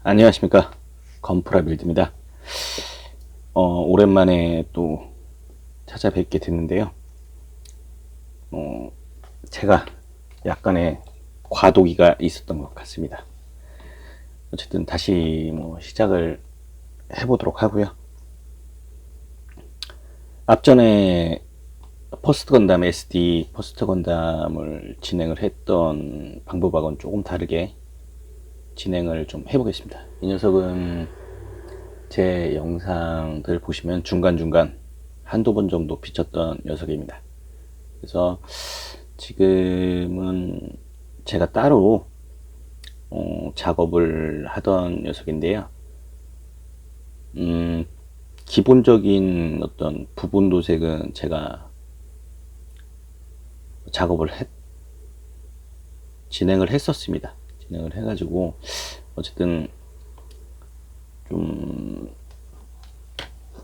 안녕하십니까, 건프라 빌드입니다. 오랜만에 또 찾아뵙게 됐는데요. 제가 약간의 과도기가 있었던 것 같습니다. 어쨌든 다시 시작을 해보도록 하고요. 앞전에 퍼스트 건담 SD 퍼스트 건담을 진행을 했던 방법하고는 조금 다르게 진행을 좀 해보겠습니다. 이 녀석은 제 영상들 보시면 중간중간 한두 번 정도 비쳤던 녀석입니다. 그래서 지금은 제가 따로 작업을 하던 녀석인데요. 기본적인 어떤 부분 도색은 제가 작업을 진행을 했었습니다. 진행을 해가지고 어쨌든 좀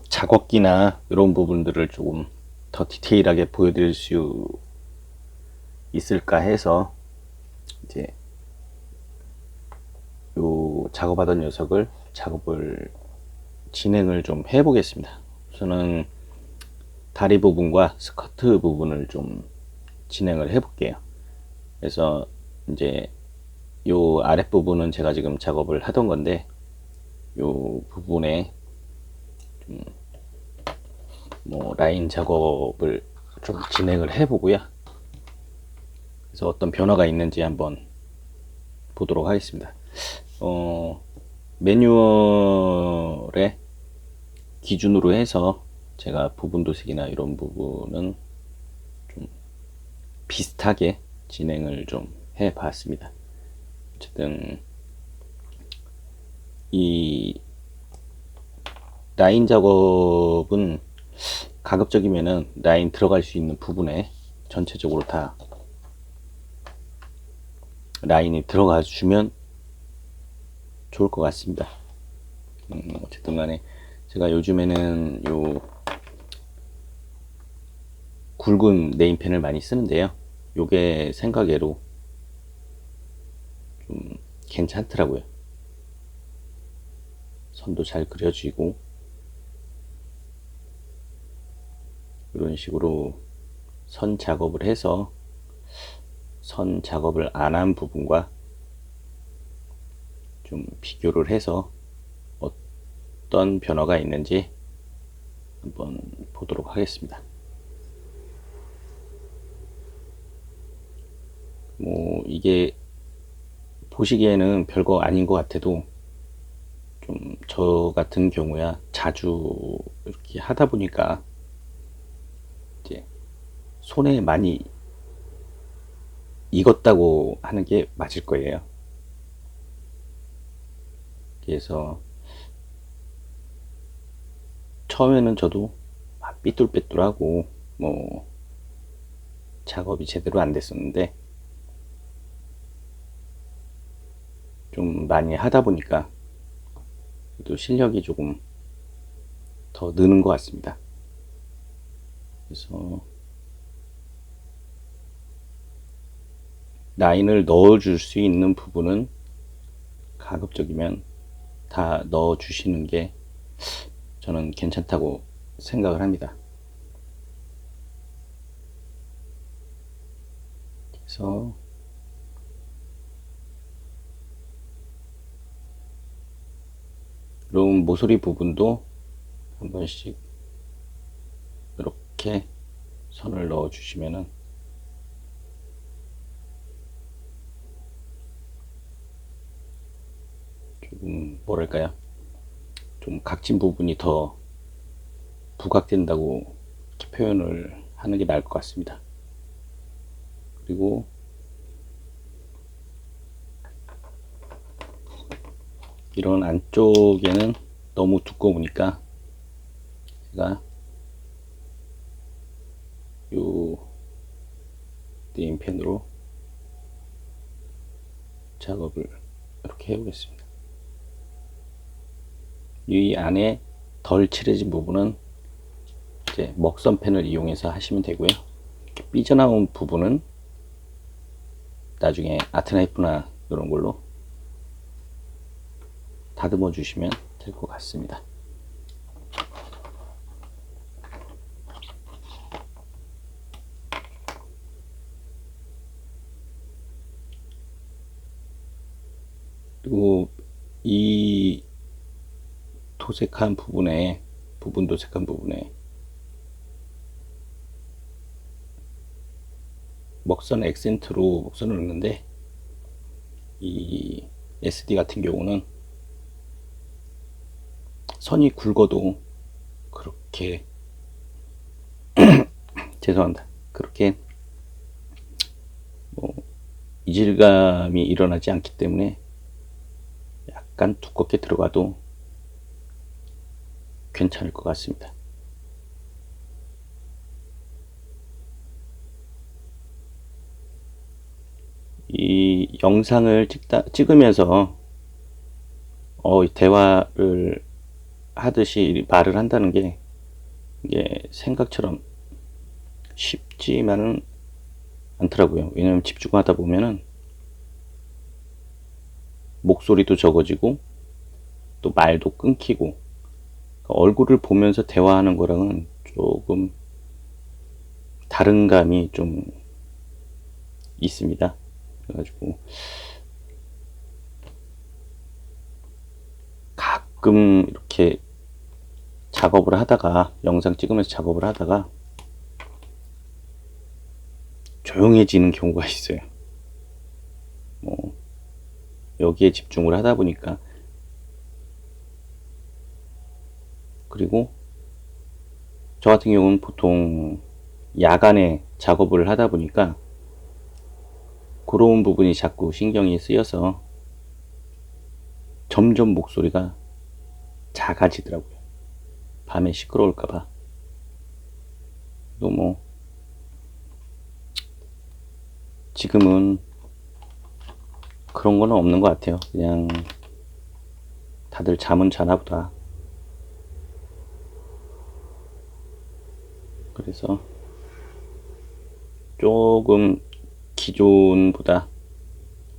작업기나 이런 부분들을 조금 더 디테일하게 보여드릴 수 있을까 해서 이제 요 작업하던 녀석을 작업을 진행을 좀 해보겠습니다. 우선은 다리 부분과 스커트 부분을 좀 진행을 해볼게요. 그래서 이제 요 아랫부분은 제가 지금 작업을 하던 건데 요 부분에 좀 라인 작업을 좀 진행을 해보고요. 그래서 어떤 변화가 있는지 한번 보도록 하겠습니다. 매뉴얼에 기준으로 해서 제가 부분 도색이나 이런 부분은 좀 비슷하게 진행을 좀 해봤습니다. 어쨌든 이 라인 작업은 가급적이면은 라인 들어갈 수 있는 부분에 전체적으로 다 라인이 들어가 주면 좋을 것 같습니다. 어쨌든 간에 제가 요즘에는 요 굵은 네임펜을 많이 쓰는데요. 요게 생각외로 좀 괜찮더라고요. 선도 잘 그려지고 이런 식으로 선 작업을 해서 선 작업을 안 한 부분과 좀 비교를 해서 어떤 변화가 있는지 한번 보도록 하겠습니다. 이게 보시기에는 별거 아닌 것 같아도 좀 저 같은 경우야 자주 이렇게 하다 보니까 이제 손에 많이 익었다고 하는 게 맞을 거예요. 그래서 처음에는 저도 삐뚤빼뚤하고 작업이 제대로 안 됐었는데 좀 많이 하다 보니까 또 실력이 조금 더 느는 것 같습니다. 그래서 라인을 넣어줄 수 있는 부분은 가급적이면 다 넣어주시는 게 저는 괜찮다고 생각을 합니다. 그래서 이런 모서리 부분도 한 번씩 이렇게 선을 넣어 주시면은 조금 뭐랄까요, 좀 각진 부분이 더 부각된다고 이렇게 표현을 하는 게 나을 것 같습니다. 그리고 이런 안쪽에는 너무 두꺼우니까 제가 요 네임펜으로 작업을 이렇게 해보겠습니다. 이 안에 덜 칠해진 부분은 이제 먹선펜을 이용해서 하시면 되고요. 삐져나온 부분은 나중에 아트나이프나 이런 걸로 다듬어 주시면 될 것 같습니다. 그리고 이 도색한 부분에 도색한 부분에 먹선 액센트로 먹선을 넣는데, 이 SD 같은 경우는 선이 굵어도 그렇게 죄송합니다. 그렇게 뭐 이질감이 일어나지 않기 때문에 약간 두껍게 들어가도 괜찮을 것 같습니다. 이 영상을 찍으면서 대화를 하듯이 말을 한다는 게 이게 생각처럼 쉽지만은 않더라고요. 왜냐면 집중하다 보면은 목소리도 적어지고 또 말도 끊기고, 얼굴을 보면서 대화하는 거랑은 조금 다른 감이 좀 있습니다. 그래가지고 가끔 이렇게 작업을 하다가, 영상 찍으면서 작업을 하다가 조용해지는 경우가 있어요. 뭐 여기에 집중을 하다 보니까. 그리고 저 같은 경우는 보통 야간에 작업을 하다 보니까 그런 부분이 자꾸 신경이 쓰여서 점점 목소리가 작아지더라고요. 밤에 시끄러울까봐. 또 뭐 지금은 그런 거는 없는 것 같아요. 그냥 다들 잠은 자나 보다. 그래서 조금 기존보다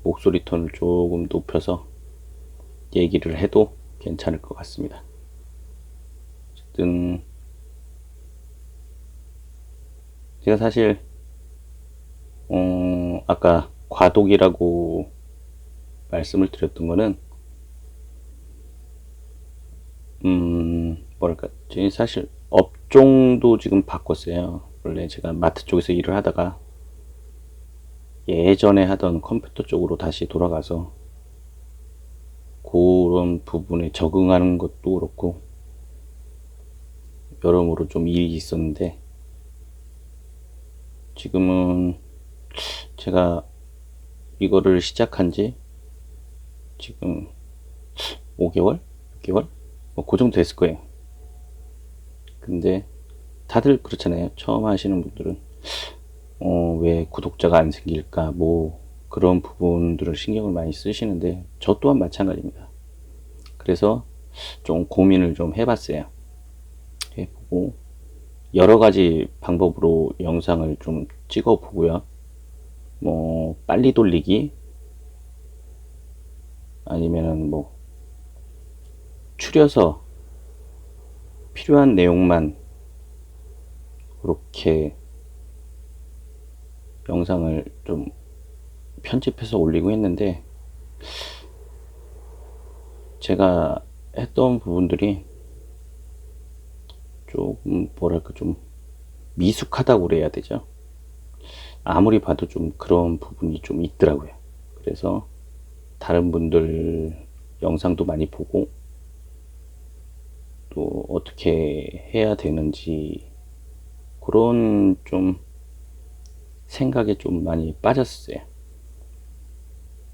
목소리 톤을 조금 높여서 얘기를 해도 괜찮을 것 같습니다. 어쨌든 제가 사실 아까 과독이라고 말씀을 드렸던 거는 뭐랄까, 저희 사실 업종도 지금 바꿨어요. 원래 제가 마트 쪽에서 일을 하다가 예전에 하던 컴퓨터 쪽으로 다시 돌아가서 그런 부분에 적응하는 것도 그렇고 여러모로 좀 일이 있었는데, 지금은 제가 이거를 시작한 지 지금 5개월? 6개월? 뭐 그 정도 됐을 거예요. 근데 다들 그렇잖아요. 처음 하시는 분들은 왜 구독자가 안 생길까, 뭐 그런 부분들을 신경을 많이 쓰시는데 저 또한 마찬가지입니다. 그래서 좀 고민을 좀 해봤어요. 해보고 여러 가지 방법으로 영상을 좀 찍어 보고요. 뭐 빨리 돌리기, 아니면은 뭐 추려서 필요한 내용만 그렇게 영상을 좀 편집해서 올리고 했는데, 제가 했던 부분들이 조금 뭐랄까 좀 미숙하다고 그래야 되죠. 아무리 봐도 좀 그런 부분이 좀 있더라고요. 그래서 다른 분들 영상도 많이 보고 또 어떻게 해야 되는지 그런 좀 생각에 좀 많이 빠졌어요.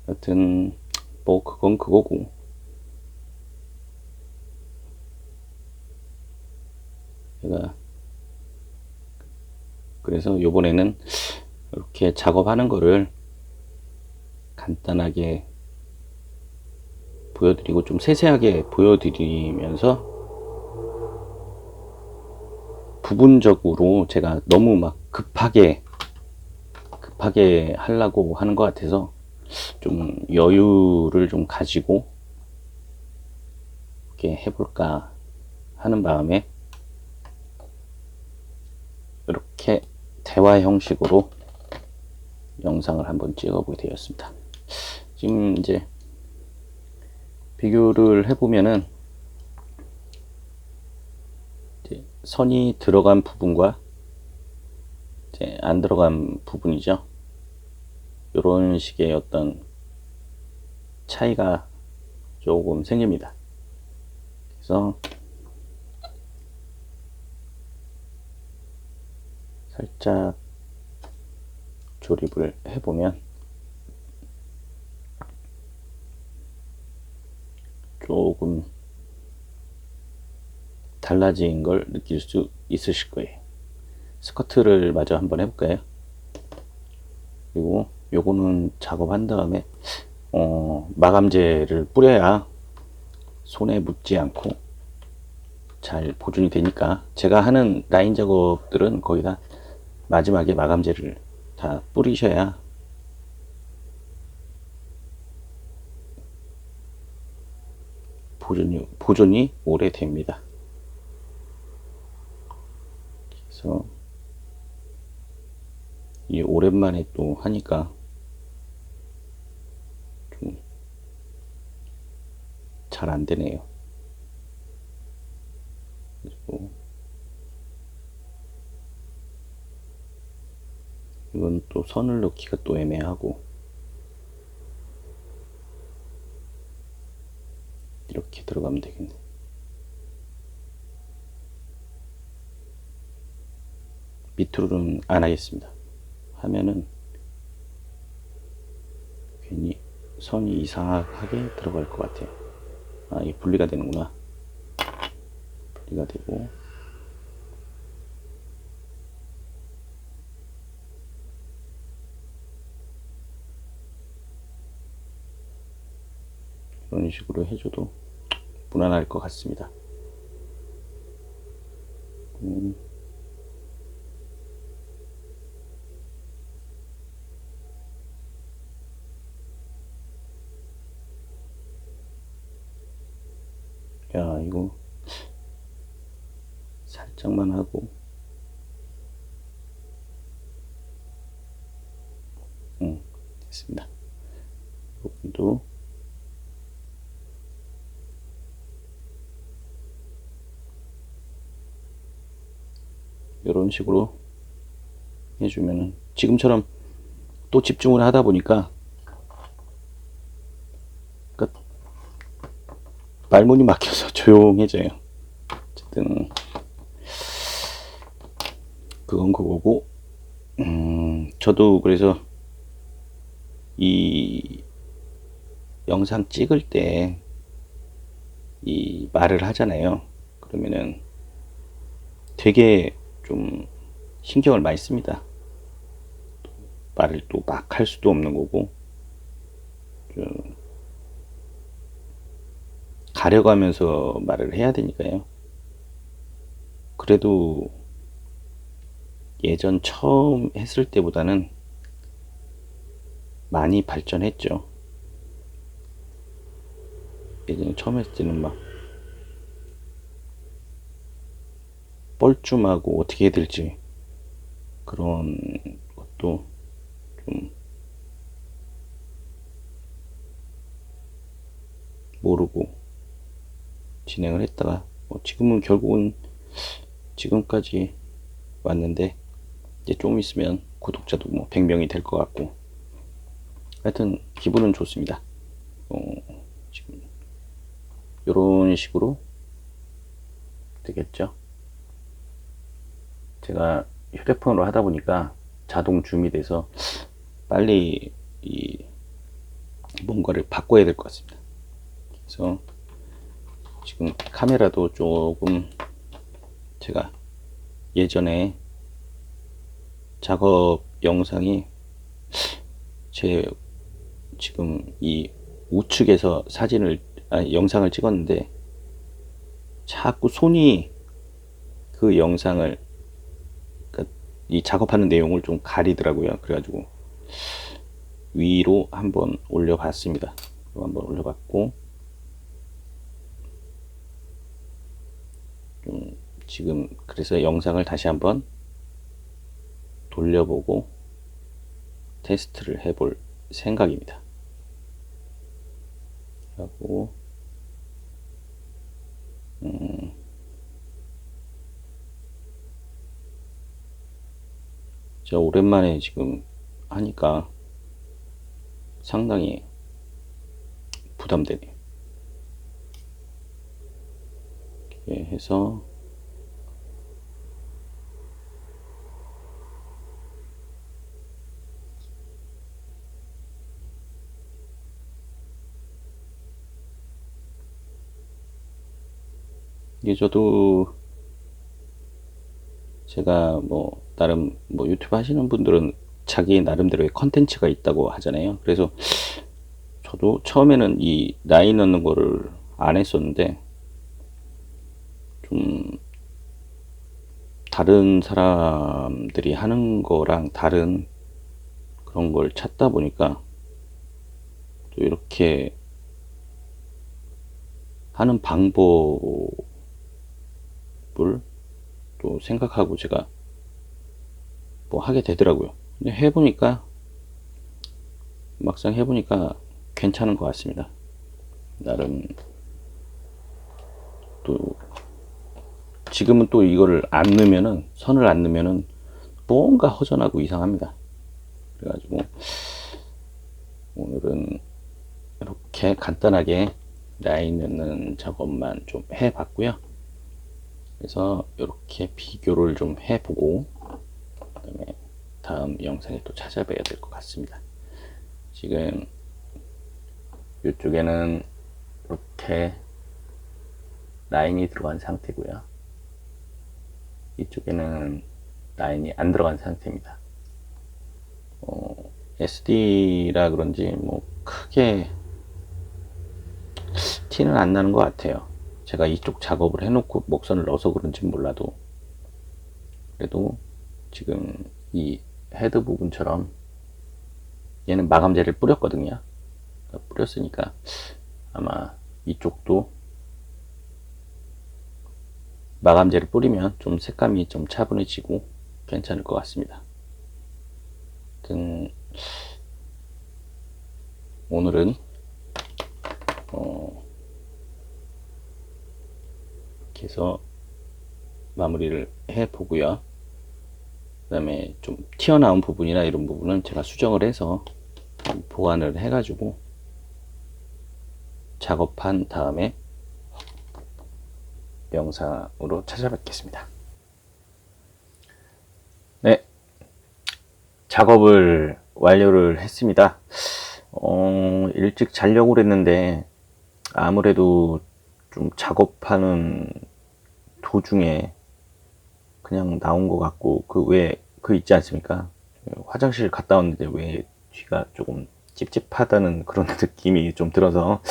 하여튼 뭐 그건 그거고, 제가 그래서 요번에는 이렇게 작업하는 거를 간단하게 보여드리고 좀 세세하게 보여드리면서, 부분적으로 제가 너무 막 급하게 하려고 하는 것 같아서 좀 여유를 좀 가지고 어떻게 해볼까 하는 마음에 이렇게 대화 형식으로 영상을 한번 찍어보게 되었습니다. 지금 이제 비교를 해보면은 이제 선이 들어간 부분과 이제 안 들어간 부분이죠. 이런 식의 어떤 차이가 조금 생깁니다. 그래서 살짝 조립을 해보면 조금 달라진 걸 느낄 수 있으실 거예요. 스커트를 마저 한번 해볼까요? 그리고 요거는 작업한 다음에 마감재를 뿌려야 손에 묻지 않고 잘 보존이 되니까, 제가 하는 라인 작업들은 거의 다 마지막에 마감재를 다 뿌리셔야 보존이 오래 됩니다. 그래서 이 오랜만에 또 하니까 좀 잘 안 되네요. 그리고 이건 또 선을 넣기가 또 애매하고, 이렇게 들어가면 되겠네. 밑으로는 안 하겠습니다. 하면은 괜히 선이 이상하게 들어갈 것 같아요. 아, 이게 분리가 되는구나. 분리가 되고, 이런 식으로 해줘도 무난할 것 같습니다. 야, 이거 살짝만 하고, 됐습니다. 부분도 이런 식으로 해주면은, 지금처럼 또 집중을 하다 보니까 말문이 막혀서 조용해져요. 어쨌든 그건 그거고, 저도 그래서 이 영상 찍을 때 이 말을 하잖아요. 그러면은 되게 좀 신경을 많이 씁니다. 말을 또 막 할 수도 없는 거고, 좀 가려가면서 말을 해야 되니까요. 그래도 예전 처음 했을 때보다는 많이 발전했죠. 예전에 처음 했을 때는 막 뻘쭘하고 어떻게 해야 될지 그런 것도 좀 모르고 진행을 했다가, 지금은 결국은 지금까지 왔는데, 이제 좀 있으면 구독자도 뭐 100명이 될 것 같고, 하여튼 기분은 좋습니다. 지금 이런 식으로 되겠죠. 제가 휴대폰으로 하다 보니까 자동 줌이 돼서 빨리 이 뭔가를 바꿔야 될 것 같습니다. 그래서 지금 카메라도 조금, 제가 예전에 작업 영상이 제 지금 이 우측에서 영상을 찍었는데 자꾸 손이 그 영상을, 이 작업하는 내용을 좀 가리더라고요. 그래가지고 위로 한번 올려봤습니다. 한번 올려봤고, 지금 그래서 영상을 다시 한번 돌려보고 테스트를 해볼 생각입니다. 하고 제가 오랜만에 지금 하니까 상당히 부담되네요. 이렇게 해서 이게 저도 제가 뭐 나름 뭐 유튜브 하시는 분들은 자기 나름대로의 컨텐츠가 있다고 하잖아요. 그래서 저도 처음에는 이 라인 넣는 거를 안 했었는데 좀 다른 사람들이 하는 거랑 다른 그런 걸 찾다 보니까 또 이렇게 하는 방법을 또 생각하고 제가 뭐 하게 되더라고요. 근데 해보니까 막상 해보니까 괜찮은 것 같습니다. 나름 또 지금은 또 이거를 안 넣으면은 선을 안 넣으면은 뭔가 허전하고 이상합니다. 그래가지고 오늘은 이렇게 간단하게 라인 넣는 작업만 좀 해봤고요. 그래서 이렇게 비교를 좀 해보고 그다음에 다음 영상에 또 찾아뵈야 될 것 같습니다. 지금 이쪽에는 이렇게 라인이 들어간 상태고요. 이쪽에는 라인이 안 들어간 상태입니다. SD라 그런지 뭐 크게 티는 안 나는 것 같아요. 제가 이쪽 작업을 해놓고 목선을 넣어서 그런지 몰라도 그래도 지금 이 헤드 부분처럼 얘는 마감재를 뿌렸거든요. 뿌렸으니까 아마 이쪽도 마감재를 뿌리면 좀 색감이 좀 차분해지고 괜찮을 것 같습니다. 하여튼 오늘은 이렇게 해서 마무리를 해 보고요. 그 다음에 좀 튀어나온 부분이나 이런 부분은 제가 수정을 해서 보완을 해 가지고 작업한 다음에 영상으로 찾아뵙겠습니다. 네, 작업을 완료를 했습니다. 일찍 자려고 그랬는데 아무래도 좀 작업하는 도중에 그냥 나온 것 같고 그 있지 않습니까? 화장실 갔다 왔는데 왜 뒤가 조금 찝찝하다는 그런 느낌이 좀 들어서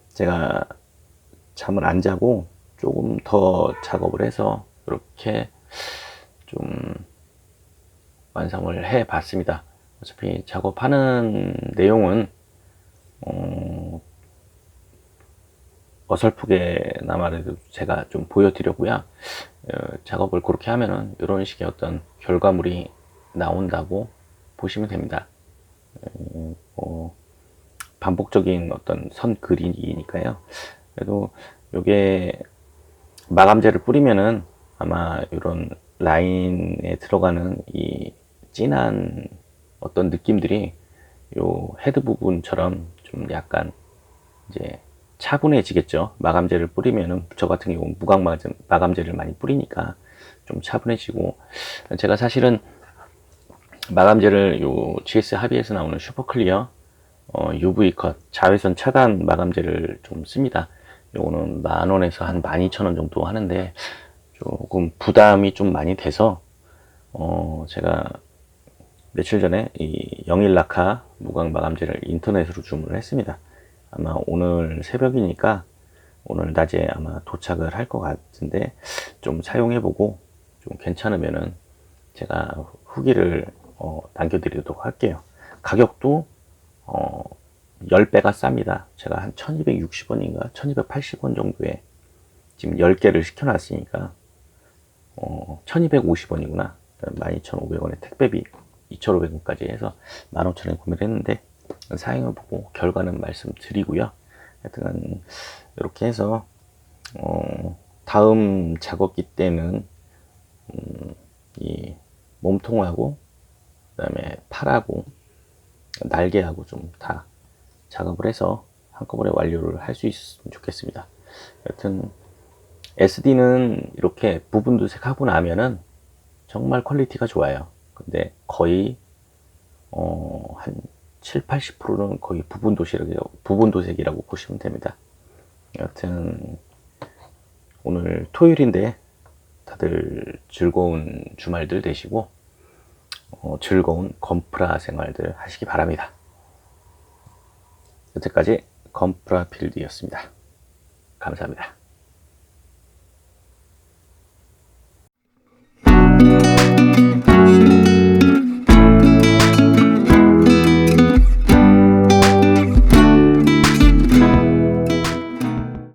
제가 잠을 안 자고 조금 더 작업을 해서 이렇게 좀 완성을 해 봤습니다. 어차피 작업하는 내용은 어설프게나마라도 제가 좀 보여드렸고요. 작업을 그렇게 하면은 이런 식의 어떤 결과물이 나온다고 보시면 됩니다. 반복적인 어떤 선 그리기니까요. 그래도 요게 마감재를 뿌리면은 아마 이런 라인에 들어가는 이 진한 어떤 느낌들이 요 헤드 부분처럼 좀 약간 이제 차분해지겠죠. 마감재를 뿌리면은 저 같은 경우는 무광 마감재를 많이 뿌리니까 좀 차분해지고, 제가 사실은 마감재를 요 GS 합의에서 나오는 슈퍼클리어 UV 컷 자외선 차단 마감재를 좀 씁니다. 요거는 10,000원에서 한 12,000원 정도 하는데 조금 부담이 좀 많이 돼서 제가 며칠 전에 이 영일라카 무광 마감재를 인터넷으로 주문을 했습니다. 아마 오늘 새벽이니까 오늘 낮에 아마 도착을 할 것 같은데 좀 사용해보고 좀 괜찮으면은 제가 후기를 남겨드리도록 할게요. 가격도 10배가 쌉니다. 제가 한 1260원인가 1280원 정도에 지금 10개를 시켜놨으니까 1250원이구나. 12,500원에 택배비 2,500원까지 해서 15,000원에 구매를 했는데, 사용을 보고 결과는 말씀드리고요. 하여튼 이렇게 해서 다음 작업기 때는 이 몸통하고 그다음에 팔하고 날개하고 좀 다 작업을 해서 한꺼번에 완료를 할 수 있으면 좋겠습니다. 여튼 SD는 이렇게 부분 도색하고 나면은 정말 퀄리티가 좋아요. 근데 거의 한 7, 80%는 거의 부분 도색이라고 보시면 됩니다. 여튼 오늘 토요일인데 다들 즐거운 주말들 되시고 즐거운 건프라 생활들 하시기 바랍니다. 여태까지 건프라 필드였습니다. 감사합니다.